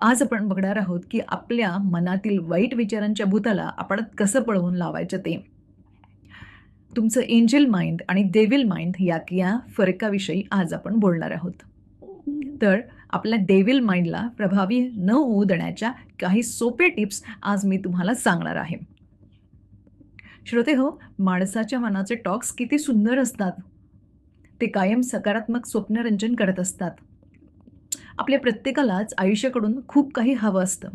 आज आपण बघणार आहोत की आपल्या मनातील वाईट विचारांच्या भूताला आपण कसं पळवून लावायचं ते. तुमचं एंजल माइंड आणि डेव्हिल माइंड या फरकाविषयी आज आपण बोलणार आहोत. तर आपल्या डेव्हिल माइंडला प्रभावी न होऊ देण्याच्या काही सोपे टिप्स आज मी तुम्हाला सांगणार आहे. श्रोते हो, माणसाच्या मनाचे टॉक्स किती सुंदर असतात. ते कायम सकारात्मक स्वप्नरंजन करत असतात. आपल्या प्रत्येकालाच आयुष्याकडून खूप काही हवं असतं.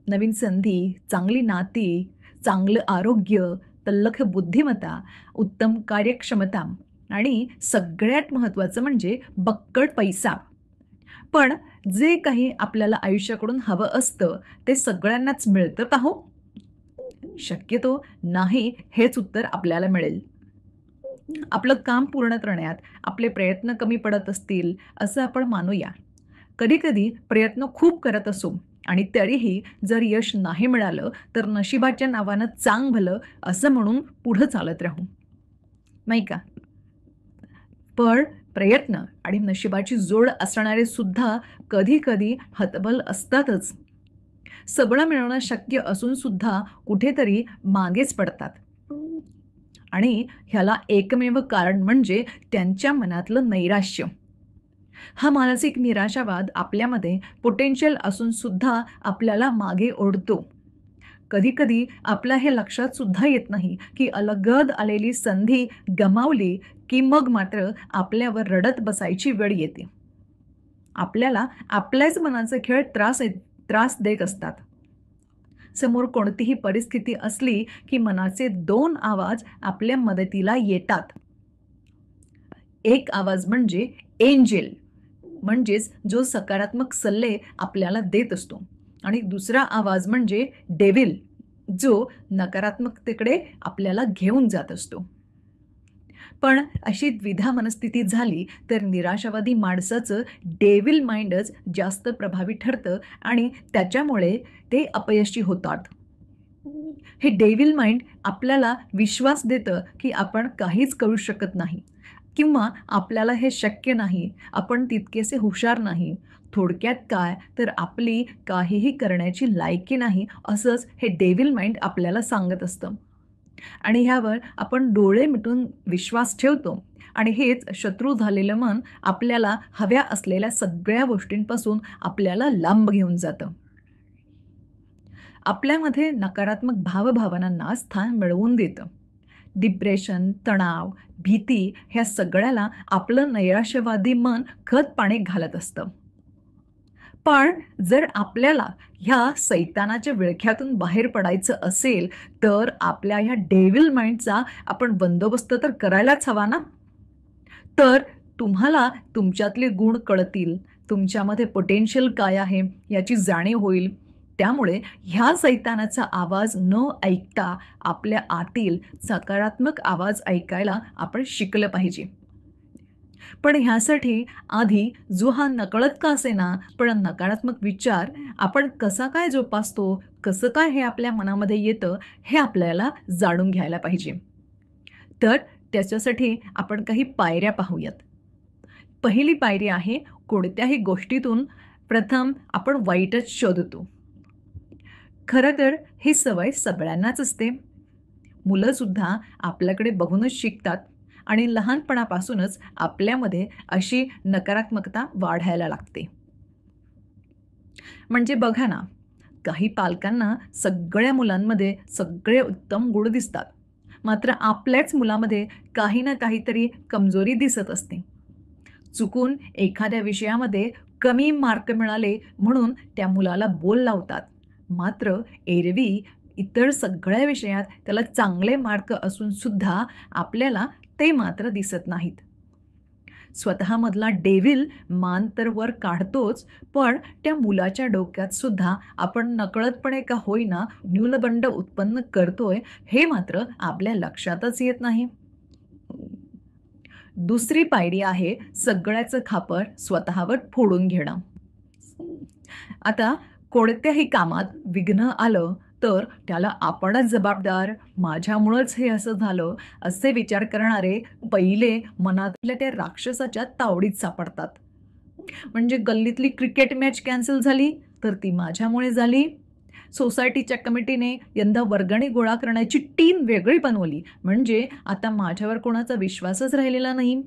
नवीन संधी, चांगली नाती, चांगलं आरोग्य, तल्लख बुद्धिमत्ता, उत्तम कार्यक्षमता आणि सगळ्यात महत्त्वाचं म्हणजे बक्कळ पैसा. पण जे काही आपल्याला आयुष्याकडून हवं असतं ते सगळ्यांनाच मिळतं का हो? शक्यतो नाही हेच उत्तर आपल्याला मिळेल. आपलं काम पूर्ण करण्यात आपले प्रयत्न कमी पडत असतील असं आपण मानूया. कधी-कधी प्रयत्न खूप करत असू आणि तरीही जर यश नाही मिळालं तर नशिबाच्या नावानं चांग भलं असं म्हणून पुढं चालत राहू, नाही का? पण प्रयत्न आणि नशिबाची जोड असणारे सुद्धा कधी-कधी हतबल असतातच. सगळं मिळवणं शक्य असून सुद्धा कुठेतरी मागेच पडतात. आणि ह्याला एकमेव कारण म्हणजे त्यांच्या मनातलं नैराश्य. हा मानसिक निराशावाद आपल्यामध्ये पोटेन्शियल असून सुद्धा आपल्याला मागे ओढतो. कधी-कधी आपल्या हे लक्षात सुद्धा येत नाही की अलगद आलेली संधी गमावली की मग मात्र आपल्यावर रडत बसायची वेळ येते. आपल्याला आपल्याच मनाचे खेळ त्रास देत असतात. समोर कोणतीही परिस्थिती असली की मनाचे 2 आवाज आपल्या मदतीला येतात. एक आवाज म्हणजे एंजेल, म्हणजेच जो सकारात्मक सल्ले आपल्याला देत असतो, आणि दुसरा आवाज म्हणजे डेव्हिल, जो नकारात्मकतेकडे आपल्याला घेऊन जात असतो. पण अशी द्विधा मनस्थिती झाली तर निराशावादी माणसाचं डेव्हिल माइंडच जास्त प्रभावी ठरतं आणि त्याच्यामुळे ते अपयशी होतात. हे डेव्हिल माइंड आपल्याला विश्वास देतं की आपण काहीच करू शकत नाही किंवा आपल्याला हे शक्य नाही, आपण तितकेसे हुशार नाही. थोडक्यात काय तर आपली काहीही करण्याची लायकी नाही असंच हे डेव्हिल माइंड आपल्याला सांगत असतं. आणि ह्यावर आपण डोळे मिटून विश्वास ठेवतो आणि हेच शत्रू झालेलं मन आपल्याला हव्या असलेल्या सगळ्या गोष्टींपासून आपल्याला लांब घेऊन जातं. आपल्यामध्ये नकारात्मक भावभावनांना स्थान मिळवून देतं. डिप्रेशन, तणाव, भीती ह्या सगळ्याला आपलं नैराश्यवादी मन खतपाणी घालत असतं. पण जर आपल्याला ह्या सैतानाच्या विळख्यातून बाहेर पडायचं असेल तर आपल्या ह्या डेव्हिल माइंडचा आपण बंदोबस्त तर करायलाच हवा ना. तर तुम्हाला तुमच्यातले गुण कळतील, तुमच्यामध्ये पोटेन्शियल काय आहे याची जाणीव होईल. त्यामुळे ह्या सैतानाचा आवाज न ऐकता आपल्या आतील सकारात्मक आवाज ऐकायला आपण शिकलं पाहिजे. पण ह्यासाठी आधी जो हा नकळत का असेना पण नकारात्मक विचार आपण कसा काय जोपासतो, कसं काय हे आपल्या मनामध्ये येतं हे आपल्याला जाणून घ्यायला पाहिजे. तर त्याच्यासाठी आपण काही पायऱ्या पाहूयात. पहिली पायरी आहे, कोणत्याही गोष्टीतून प्रथम आपण वाईटच शोधतो. खरं तर ही सवय सगळ्यांनाच असते. मुलंसुद्धा आपल्याकडे बघूनच शिकतात आणि लहानपणापासूनच आपल्यामध्ये अशी नकारात्मकता वाढायला लागते. म्हणजे बघा ना, काही पालकांना सगळ्या मुलांमध्ये सगळे उत्तम गुण दिसतात. मात्र आपल्याच मुलामध्ये काही ना काहीतरी कमजोरी दिसत असते. चुकून एखाद्या विषयामध्ये कमी मार्क मिळाले म्हणून त्या मुलाला बोल लावतात. मात्र एरवी इतर सगळ्या विषयात त्याला चांगले मार्क असून सुद्धा आपल्याला ते मात्र दिसत नाहीत. स्वतःमधला डेव्हिल मान तर वर काढतोच, पण त्या मुलाच्या डोक्यात सुद्धा आपण नकळतपणे का होईना न्यूनगंड उत्पन्न करतोय हे मात्र आपल्या लक्षातच येत नाही. दुसरी पायरी आहे सगळ्याचं खापर स्वतःवर फोडून घेणं. आता कोणत्याही कामात विघ्न आलं तर त्याला आपणच जबाबदार, माझ्यामुळंच हे असं झालं, असे विचार करणारे पहिले मनातल्या त्या राक्षसाच्या तावडीत सापडतात. म्हणजे गल्लीतली क्रिकेट मॅच कॅन्सल झाली तर ती माझ्यामुळे झाली. सोसायटीच्या कमिटीने यंदा वर्गणी गोळा करण्याची टीम वेगळी बनवली, म्हणजे आता माझ्यावर कोणाचा विश्वासच राहिलेला नाही.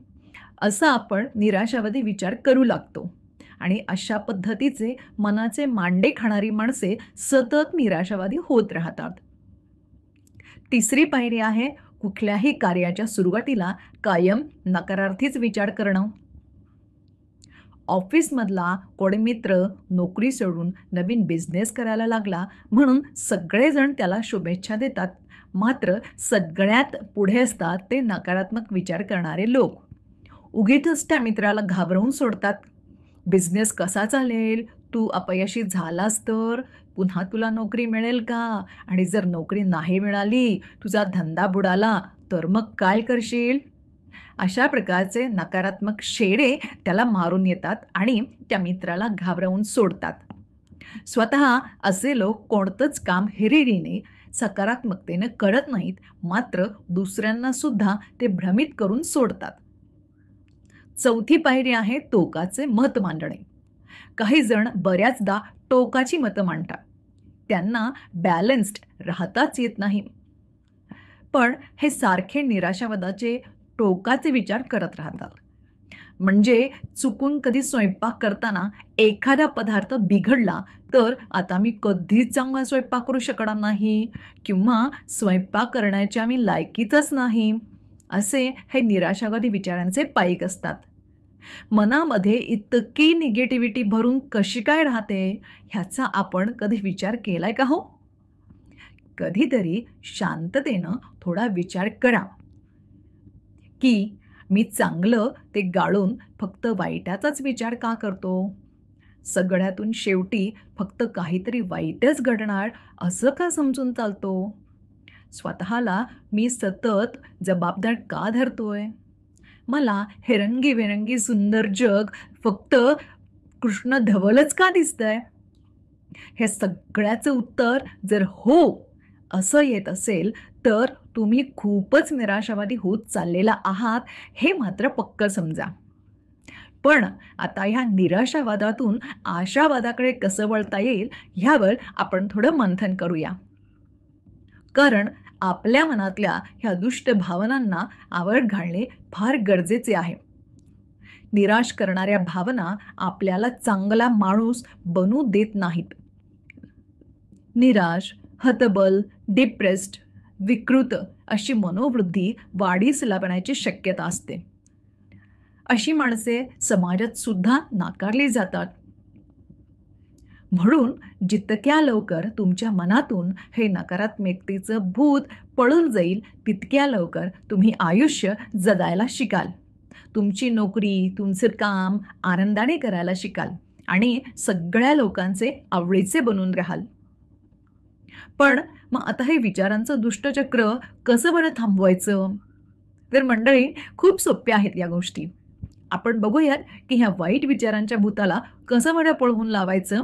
असा आपण निराशावादी विचार करू लागतो आणि अशा पद्धतीचे मनाचे मांडे खाणारी माणसे सतत निराशावादी होत राहतात. तिसरी पायरी आहे कुठल्याही कार्याच्या सुरुवातीला कायम नकारार्थीच विचार करणं. ऑफिसमधला कोणी मित्र नोकरी सोडून नवीन बिझनेस करायला लागला म्हणून सगळेजण त्याला शुभेच्छा देतात, मात्र सगळ्यात पुढे असतात ते नकारात्मक विचार करणारे लोक. उगीचच त्या मित्राला घाबरवून सोडतात. बिझनेस कसा चालेल, तू अपयशी झालास तर पुन्हा तुला नोकरी मिळेल का, आणि जर नोकरी नाही मिळाली, तुझा धंदा बुडाला तर मग काय करशील. अशा प्रकारचे नकारात्मक शेरे त्याला मारून येतात आणि त्या मित्राला घाबरवून सोडतात. स्वतः असे लोक कोणतंच काम हिरिरीने सकारात्मकतेने करत नाहीत, मात्र दुसऱ्यांना सुद्धा ते भ्रमित करून सोडतात. चौथी पायरी आहे टोकाचे मत मांडणे. काही जण बऱ्याचदा टोकाची मतं मांडतात. त्यांना बॅलन्स्ड राहताच येत नाही, पण हे सारखे निराशावादाचे टोकाचे विचार करत राहतात. म्हणजे चुकून कधी स्वयंपाक करताना एखादा पदार्थ बिघडला तर आता मी कधीच चांगला स्वयंपाक करू शकणार नाही, किंवा स्वयंपाक करण्याच्या मी लायकीचंच नाही, असे हे निराशावादी विचारांचे पाईक असतात. मनामध्ये इतकी निगेटिव्हिटी भरून कशी काय राहते ह्याचा आपण कधी विचार केलाय का हो? कधीतरी शांततेनं थोडा विचार करा की मी चांगलं ते गाळून फक्त वाईटाचाच विचार का करतो. सगळ्यातून शेवटी फक्त काहीतरी वाईटच घडणार असं का समजून चालतो. स्वतःला मी सतत जबाबदार का धरतोय. मला हे रंगीबेरंगी सुंदर जग फक्त कृष्ण धवलच का दिसतंय. हे सगळ्याचं उत्तर जर हो असं येत असेल तर तुम्ही खूपच निराशावादी होत चाललेला आहात हे मात्र पक्क समजा. पण आता ह्या निराशावादातून आशावादाकडे कसं वळता येईल ह्यावर आपण थोडं मंथन करूया. कारण आपल्या मनातल्या ह्या दुष्ट भावनांना आवर घालणे फार गरजेचे आहे. निराश करणाऱ्या भावना आपल्याला चांगला माणूस बनू देत नाहीत. निराश, हतबल, डिप्रेस्ड, विकृत अशी मनोवृत्ती वाढीस लागण्याची शक्यता असते. अशी माणसे समाजात सुद्धा नाकारली जातात. म्हणून जितक्या लवकर तुमच्या मनातून हे नकारात्मकतेचं भूत पळून जाईल तितक्या लवकर तुम्ही आयुष्य जगायला शिकाल. तुमची नोकरी, तुमचं काम आनंदाने करायला शिकाल आणि सगळ्या लोकांचे आवडीचे बनून राहाल. पण मग आता हे विचारांचं दुष्टचक्र कसं बरं थांबवायचं. तर मंडळी, खूप सोप्या आहेत या गोष्टी. आपण बघूयात की ह्या वाईट विचारांच्या भूताला कसं बरं पळवून लावायचं.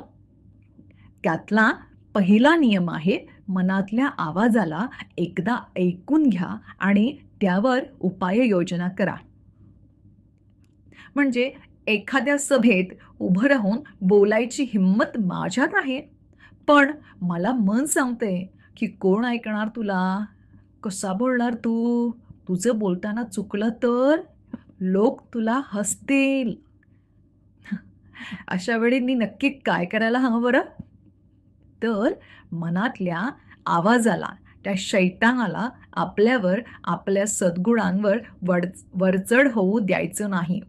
त्यातला पहिला नियम आहे मनातल्या आवाजाला एकदा ऐकून घ्या आणि त्यावर उपाययोजना करा. म्हणजे एखाद्या सभेत उभं राहून बोलायची हिंमत माझ्यात आहे, पण मला मन सांगते की कोण ऐकणार तुला, कसा बोलणार तू, तुझं बोलताना चुकलं तर लोक तुला हसतील. अशा वेळी मी नक्की काय करायला हवं बरं. तर मनातल्या आवाजाला, त्या शैतानाला आपल्यावर, आपल्या सद्गुणांवर वरचढ होऊ द्यायचं नाही.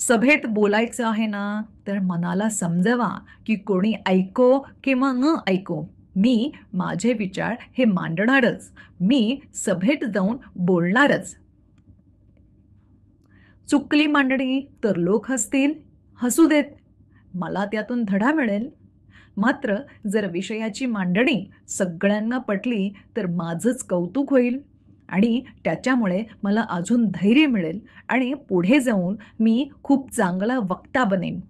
सभेत बोलायचं आहे ना, तर मनाला समजवा की कोणी ऐको किंवा न ऐको, मी माझे विचार हे मांडणारच, मी सभेत जाऊन बोलणारच. चुकली मांडणी तर लोक हसतील, हसू देत, मला त्यातून धडा मिळेल. मात्र जर विषयाची मांडणी सगळ्यांना पटली तर माझंच कौतुक होईल आणि त्याच्यामुळे मला अजून धैर्य मिळेल आणि पुढे जाऊन मी खूप चांगला वक्ता बनेन.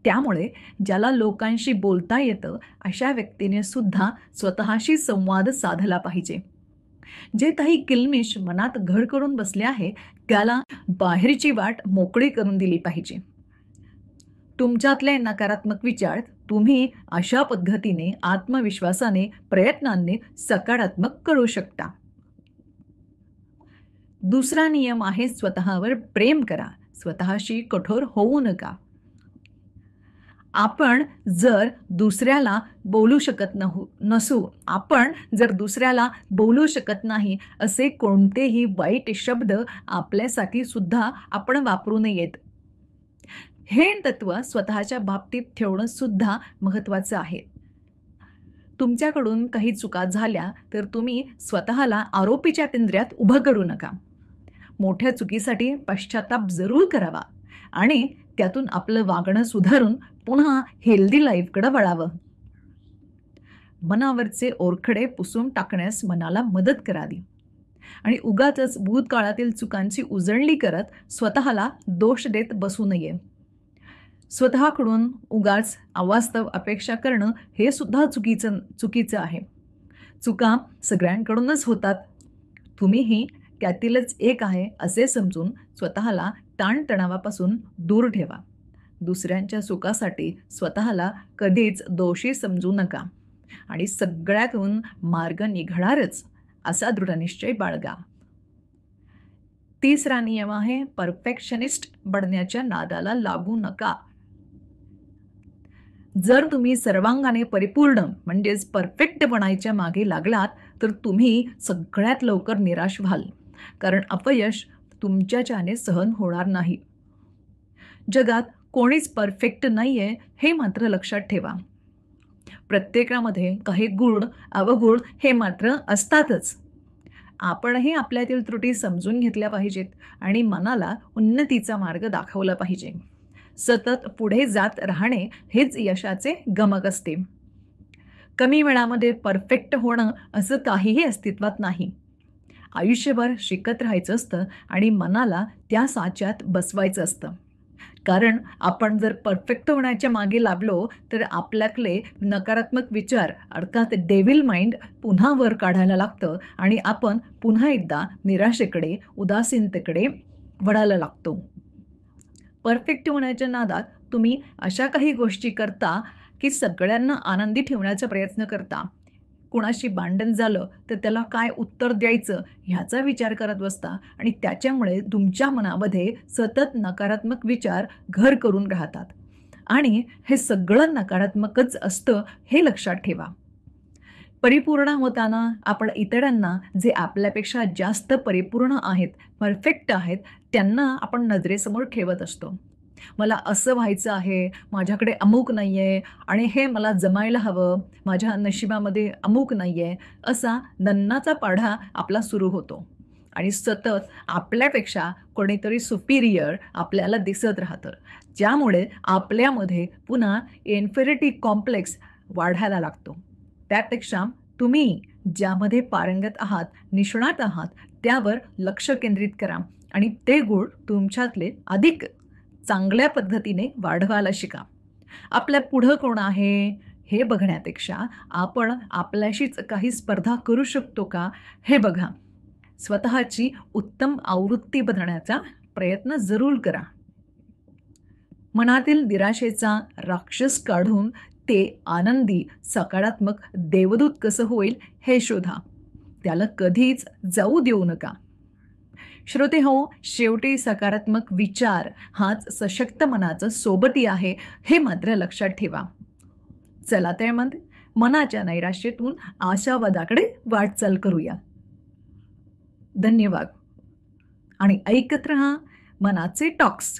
त्यामुळे ज्याला लोकांशी बोलता येतं अशा व्यक्तीने सुद्धा स्वतःशी संवाद साधला पाहिजे. जे काही किलमिश मनात घर करून बसले आहे त्याला बाहेरची वाट मोकळी करून दिली पाहिजे. तुमच्यातले नकारात्मक विचार तुम्ही अशा पद्धतीने आत्मविश्वासाने प्रयत्नांनी सकारात्मक करू शकता. दुसरा नियम आहे स्वतःवर प्रेम करा, स्वतःशी कठोर होऊ नका. आपण जर दुसऱ्याला बोलू शकत नसू, आपण जर दुसऱ्याला बोलू शकत नाही असे कोणतेही वाईट शब्द आपल्यासाठी सुद्धा आपण वापरू नयेत. हे तत्व स्वतःच्या बाबतीत ठेवणं सुद्धा महत्त्वाचं आहे. तुमच्याकडून काही चुका झाल्या तर तुम्ही स्वतःला आरोपीच्या पिंजऱ्यात उभं करू नका. मोठ्या चुकीसाठी पश्चाताप जरूर करावा आणि त्यातून आपलं वागणं सुधारून पुन्हा हेल्दी लाईफकडे वळावं. मनावरचे ओरखडे पुसून टाकण्यास मनाला मदत करावी आणि उगाचच भूतकाळातील चुकांची उजळणी करत स्वतःला दोष देत बसू नये. स्वतःकडून उगाच अवास्तव अपेक्षा करणं हे सुद्धा चुकीचं आहे. चुका सगळ्यांकडूनच होतात. तुम्हीही त्यातीलच एक आहे असे समजून स्वतःला ताणतणावापासून दूर ठेवा. दुसऱ्यांच्या सुखासाठी स्वतःला कधीच दोषी समजू नका आणि सगळ्यातून मार्ग निघणारच असा दृढनिश्चय बाळगा. तिसरा नियम आहे परफेक्शनिस्ट बनण्याच्या नादाला लागू नका. जर तुम्ही सर्वांगाने परिपूर्ण म्हणजेच परफेक्ट बनायच्या मागे लागलात तर तुम्ही सगळ्यात लवकर निराश व्हाल, कारण अपयश तुमच्याच्याने सहन होणार नाही. जगात कोणीच परफेक्ट नाहीये हे मात्र लक्षात ठेवा. प्रत्येकामध्ये काही गुण अवगुण हे मात्र असतातच. आपणही आपल्यातील त्रुटी समजून घेतल्या पाहिजेत आणि मनाला उन्नतीचा मार्ग दाखवला पाहिजे. सतत पुढे जात राहणे हेच यशाचे गमक असते. कमी वेळामध्ये परफेक्ट होणं असं काहीही अस्तित्वात नाही. आयुष्यभर शिकत राहायचं असतं आणि मनाला त्या साच्यात बसवायचं असतं. कारण आपण जर परफेक्ट होण्याच्या मागे लागलो तर आपल्यातले नकारात्मक विचार अर्थात डेव्हिल माइंड पुन्हा वर काढायला लागतं आणि आपण पुन्हा एकदा निराशेकडे उदासीनतेकडे वळायला लागतो. परफेक्ट होण्याच्या नादात तुम्ही अशा काही गोष्टी करता की सगळ्यांना आनंदी ठेवण्याचा प्रयत्न करता. कुणाशी भांडण झालं तर त्याला काय उत्तर द्यायचं ह्याचा विचार करत बसता आणि त्याच्यामुळे तुमच्या मनामध्ये सतत नकारात्मक विचार घर करून राहतात आणि हे सगळं नकारात्मकच असतं हे लक्षात ठेवा. परिपूर्ण होताना आपण इतरांना जे आपल्यापेक्षा जास्त परिपूर्ण आहेत, परफेक्ट आहेत, त्यांना आपण नजरेसमोर ठेवत असतो. मला असं व्हायचं आहे, माझ्याकडे अमुक नाही आहे आणि हे मला जमायला हवं, माझ्या नशिबामध्ये अमुक नाही आहे, असा नन्नाचा पाढा आपला सुरू होतो आणि सतत आपल्यापेक्षा कोणीतरी सुपिरियर आपल्याला दिसत राहतं. ज्यामुळे आपल्यामध्ये पुन्हा इन्फेरिटी कॉम्प्लेक्स वाढायला लागतो. त्यापेक्षा तुम्ही ज्यामध्ये पारंगत आहात, निष्णात आहात, त्यावर लक्ष केंद्रित करा आणि ते गुण तुमच्यातले अधिक चांगल्या पद्धतीने वाढवायला शिका. आपल्या पुढं कोण आहे हे बघण्यापेक्षा आपण आपल्याशीच काही स्पर्धा करू शकतो का हे बघा. स्वतःची उत्तम आवृत्ती बनवण्याचा प्रयत्न जरूर करा. मनातील निराशेचा राक्षस काढून ते आनंदी सकारात्मक देवदूत कसं होईल हे शोधा. त्याला कधीच जाऊ देऊ नका. श्रोते हो, शेवटी सकारात्मक विचार हाच सशक्त मनाचं सोबती आहे हे मात्र लक्षात ठेवा. चला तर मग मनाच्या नैराश्यातून आशावादाकडे वाटचाल करूया. धन्यवाद आणि ऐकत रहा मनाचे टॉक्स.